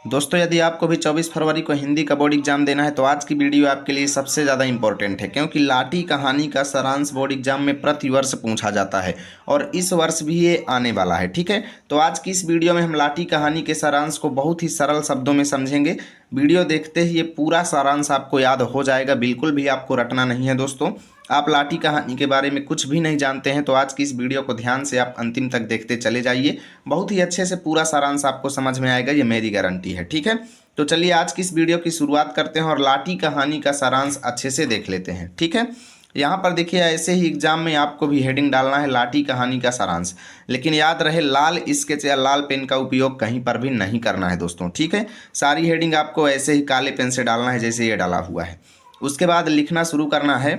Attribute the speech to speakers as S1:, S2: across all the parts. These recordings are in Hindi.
S1: दोस्तों, यदि आपको भी 24 फरवरी को हिंदी का बोर्ड एग्जाम देना है तो आज की वीडियो आपके लिए सबसे ज़्यादा इंपॉर्टेंट है, क्योंकि लाठी कहानी का सारांश बोर्ड एग्जाम में प्रति वर्ष पूछा जाता है और इस वर्ष भी ये आने वाला है। ठीक है, तो आज की इस वीडियो में हम लाठी कहानी के सारांश को बहुत ही सरल शब्दों में समझेंगे। वीडियो देखते ही ये पूरा सारांश आपको याद हो जाएगा, बिल्कुल भी आपको रटना नहीं है। दोस्तों, आप लाठी कहानी के बारे में कुछ भी नहीं जानते हैं तो आज की इस वीडियो को ध्यान से आप अंतिम तक देखते चले जाइए, बहुत ही अच्छे से पूरा सारांश आपको समझ में आएगा, ये मेरी गारंटी है। ठीक है, तो चलिए आज की इस वीडियो की शुरुआत करते हैं और लाठी कहानी का सारांश अच्छे से देख लेते हैं। ठीक है, यहाँ पर देखिए, ऐसे ही एग्जाम में आपको भी हेडिंग डालना है लाठी कहानी का सारांश, लेकिन याद रहे लाल स्केच या लाल पेन का उपयोग कहीं पर भी नहीं करना है दोस्तों। ठीक है, सारी हेडिंग आपको ऐसे ही काले पेन से डालना है जैसे ये डाला हुआ है। उसके बाद लिखना शुरू करना है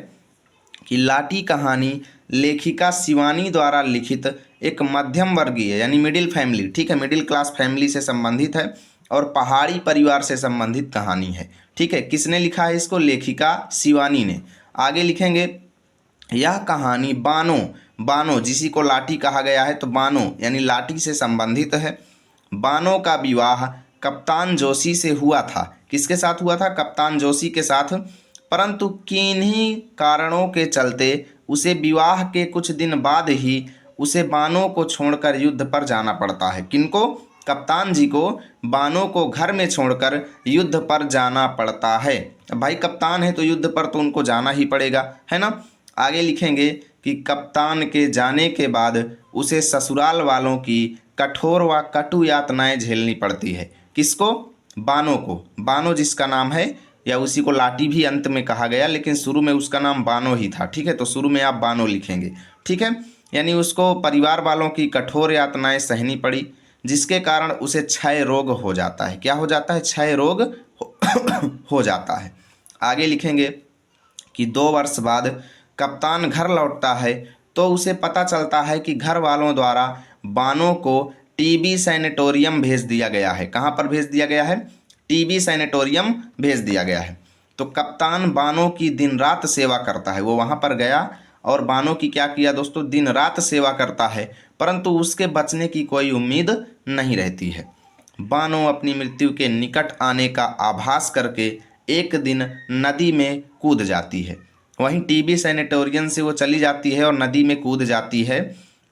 S1: कि लाठी कहानी लेखिका शिवानी द्वारा लिखित एक मध्यम वर्गीय यानी मिडिल फैमिली, ठीक है, मिडिल क्लास फैमिली से संबंधित है और पहाड़ी परिवार से संबंधित कहानी है। ठीक है, किसने लिखा है इसको? लेखिका शिवानी ने। आगे लिखेंगे, यह कहानी बानो बानो जिसी को लाठी कहा गया है तो बानो यानी लाठी से संबंधित है। बानो का विवाह कप्तान जोशी से हुआ था। किसके साथ हुआ था? कप्तान जोशी के साथ। परंतु किन्हीं कारणों के चलते उसे विवाह के कुछ दिन बाद ही उसे बानो को छोड़कर युद्ध पर जाना पड़ता है। किनको? कप्तान जी को बानो को घर में छोड़कर युद्ध पर जाना पड़ता है। अब भाई कप्तान है तो युद्ध पर तो उनको जाना ही पड़ेगा, है ना। आगे लिखेंगे कि कप्तान के जाने के बाद उसे ससुराल वालों की कठोर व कटु यातनाएं झेलनी पड़ती है। किसको? बानो को। बानो जिसका नाम है, या उसी को लाठी भी अंत में कहा गया, लेकिन शुरू में उसका नाम बानो ही था। ठीक है, तो शुरू में आप बानो लिखेंगे। ठीक है, यानी उसको परिवार वालों की कठोर यातनाएं सहनी पड़ी, जिसके कारण उसे क्षय रोग हो जाता है। क्या हो जाता है? क्षय रोग हो जाता है। आगे लिखेंगे कि 2 वर्ष बाद कप्तान घर लौटता है तो उसे पता चलता है कि घर वालों द्वारा बानो को टीबी सैनिटोरियम भेज दिया गया है। कहाँ पर भेज दिया गया है? टीबी सैनिटोरियम भेज दिया गया है। तो कप्तान बानो की दिन रात सेवा करता है। वो वहाँ पर गया और बानो की क्या किया दोस्तों? दिन रात सेवा करता है, परंतु उसके बचने की कोई उम्मीद नहीं रहती है। बानो अपनी मृत्यु के निकट आने का आभास करके एक दिन नदी में कूद जाती है। वहीं टीबी सैनिटोरियम से वो चली जाती है और नदी में कूद जाती है।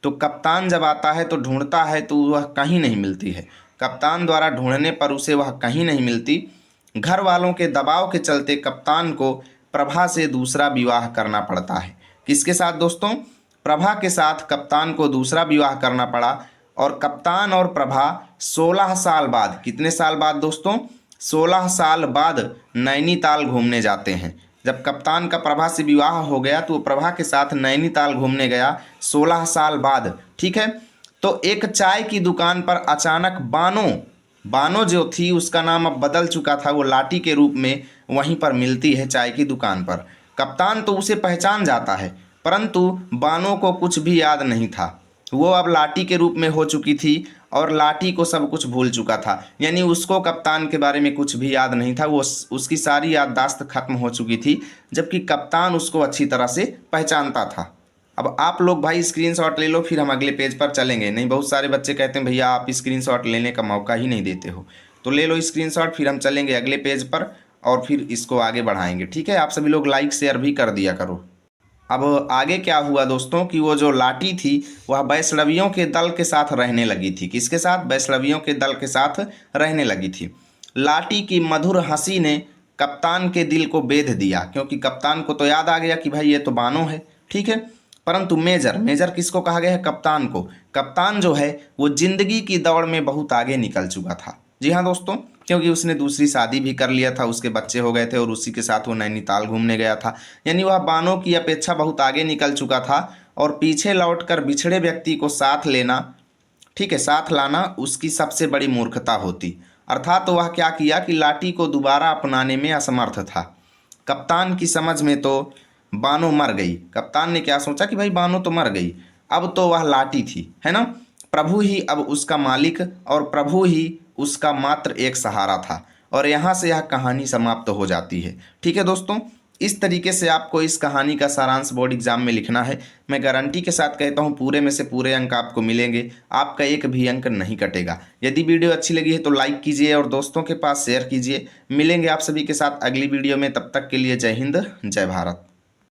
S1: तो कप्तान जब आता है तो ढूंढता है तो वह कहीं नहीं मिलती है। कप्तान द्वारा ढूंढने पर उसे वह कहीं नहीं मिलती। घर वालों के दबाव के चलते कप्तान को प्रभा से दूसरा विवाह करना पड़ता है। किसके साथ दोस्तों? प्रभा के साथ कप्तान को दूसरा विवाह करना पड़ा। और कप्तान और प्रभा 16 साल बाद, कितने साल बाद दोस्तों? 16 साल बाद नैनीताल घूमने जाते हैं। जब कप्तान का प्रभा से विवाह हो गया तो वो प्रभा के साथ नैनीताल घूमने गया 16 साल बाद। ठीक है, तो एक चाय की दुकान पर अचानक बानो बानो जो थी उसका नाम अब बदल चुका था, वो लाठी के रूप में वहीं पर मिलती है चाय की दुकान पर। कप्तान तो उसे पहचान जाता है, परंतु बानो को कुछ भी याद नहीं था। वो अब लाठी के रूप में हो चुकी थी और लाठी को सब कुछ भूल चुका था, यानी उसको कप्तान के बारे में कुछ भी याद नहीं था। वो उसकी सारी याददाश्त खत्म हो चुकी थी, जबकि कप्तान उसको अच्छी तरह से पहचानता था। अब आप लोग भाई स्क्रीनशॉट ले लो, फिर हम अगले पेज पर चलेंगे। नहीं, बहुत सारे बच्चे कहते हैं भैया आप स्क्रीनशॉट लेने का मौका ही नहीं देते हो, तो ले लो स्क्रीनशॉट, फिर हम चलेंगे अगले पेज पर और फिर इसको आगे बढ़ाएंगे। ठीक है, आप सभी लोग लाइक शेयर भी कर दिया करो। अब आगे क्या हुआ दोस्तों कि वो जो लाठी थी वह वैष्णवियों के दल के साथ रहने लगी थी। किसके साथ? वैष्णवियों के दल के साथ रहने लगी थी। लाठी की मधुर हंसी ने कप्तान के दिल को बेध दिया, क्योंकि कप्तान को तो याद आ गया कि भाई ये तो बानो है। ठीक है, परंतु मेजर मेजर किसको कहा गया है? कप्तान को। कप्तान जो है वो जिंदगी की दौड़ में बहुत आगे निकल चुका था। जी हाँ दोस्तों, क्योंकि उसने दूसरी शादी भी कर लिया था, उसके बच्चे हो गए थे और उसी के साथ वो नैनीताल घूमने गया था। यानी वह बानो की अपेक्षा बहुत आगे निकल चुका था और पीछे लौटकर बिछड़े व्यक्ति को साथ लेना, ठीक है, साथ लाना उसकी सबसे बड़ी मूर्खता होती। अर्थात वह क्या किया कि लाठी को दोबारा अपनाने में असमर्थ था। कप्तान की समझ में तो बानो मर गई। कप्तान ने क्या सोचा कि भाई बानो तो मर गई, अब तो वह लाठी थी, है ना। प्रभु ही अब उसका मालिक और प्रभु ही उसका मात्र एक सहारा था। और यहाँ से यह कहानी समाप्त हो जाती है। ठीक है दोस्तों, इस तरीके से आपको इस कहानी का सारांश बोर्ड एग्जाम में लिखना है। मैं गारंटी के साथ कहता हूँ पूरे में से पूरे अंक आपको मिलेंगे, आपका एक भी अंक नहीं कटेगा। यदि वीडियो अच्छी लगी है तो लाइक कीजिए और दोस्तों के पास शेयर कीजिए। मिलेंगे आप सभी के साथ अगली वीडियो में, तब तक के लिए जय हिंद, जय भारत।